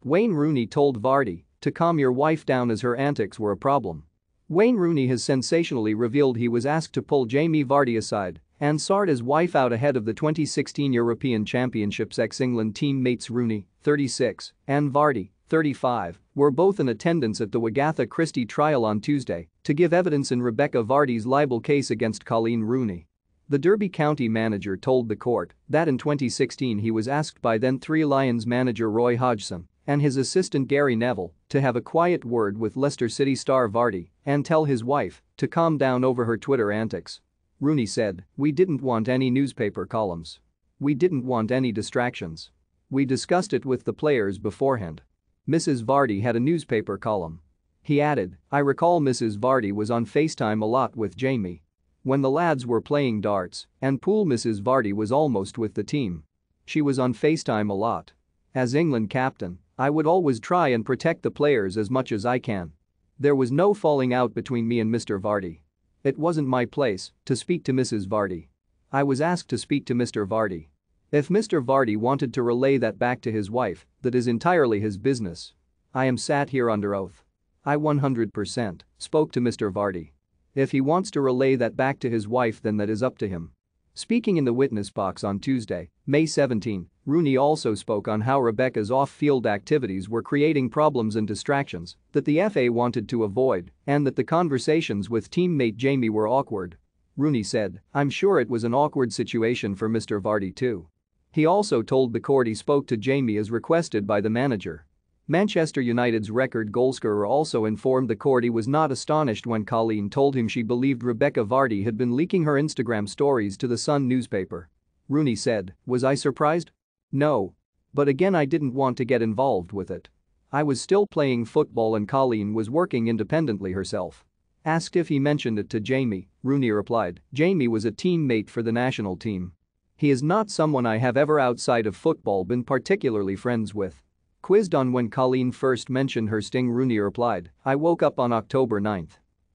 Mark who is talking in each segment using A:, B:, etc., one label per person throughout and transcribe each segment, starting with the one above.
A: Wayne Rooney told Vardy to calm your wife down as her antics were a problem. Wayne Rooney has sensationally revealed he was asked to pull Jamie Vardy aside and sort his wife out ahead of the 2016 European Championships. Ex-England teammates Rooney, 36, and Vardy, 35, were both in attendance at the Agatha Christie trial on Tuesday to give evidence in Rebecca Vardy's libel case against Colleen Rooney. The Derby County manager told the court that in 2016 he was asked by then Three Lions manager Roy Hodgson and his assistant Gary Neville to have a quiet word with Leicester City star Vardy and tell his wife to calm down over her Twitter antics. Rooney said, "We didn't want any newspaper columns. We didn't want any distractions. We discussed it with the players beforehand." Mrs. Vardy had a newspaper column. He added, "I recall Mrs. Vardy was on FaceTime a lot with Jamie. When the lads were playing darts and pool, Mrs. Vardy was almost with the team. She was on FaceTime a lot. As England captain, I would always try and protect the players as much as I can. There was no falling out between me and Mr. Vardy. It wasn't my place to speak to Mrs. Vardy. I was asked to speak to Mr. Vardy. If Mr. Vardy wanted to relay that back to his wife, that is entirely his business. I am sat here under oath. I 100% spoke to Mr. Vardy. If he wants to relay that back to his wife, then that is up to him." Speaking in the witness box on Tuesday, May 17, Rooney also spoke on how Rebecca's off-field activities were creating problems and distractions that the FA wanted to avoid and that the conversations with teammate Jamie were awkward. Rooney said, "I'm sure it was an awkward situation for Mr. Vardy too." He also told the court he spoke to Jamie as requested by the manager. Manchester United's record goalscorer also informed the court he was not astonished when Colleen told him she believed Rebecca Vardy had been leaking her Instagram stories to the Sun newspaper. Rooney said, "Was I surprised? No. But again, I didn't want to get involved with it. I was still playing football and Colleen was working independently herself." Asked if he mentioned it to Jamie, Rooney replied, "Jamie was a teammate for the national team. He is not someone I have ever outside of football been particularly friends with." Quizzed on when Colleen first mentioned her sting, Rooney replied, "I woke up on October 9.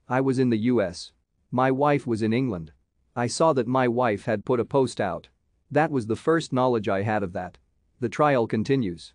A: I was in the US. My wife was in England. I saw that my wife had put a post out. That was the first knowledge I had of that." The trial continues.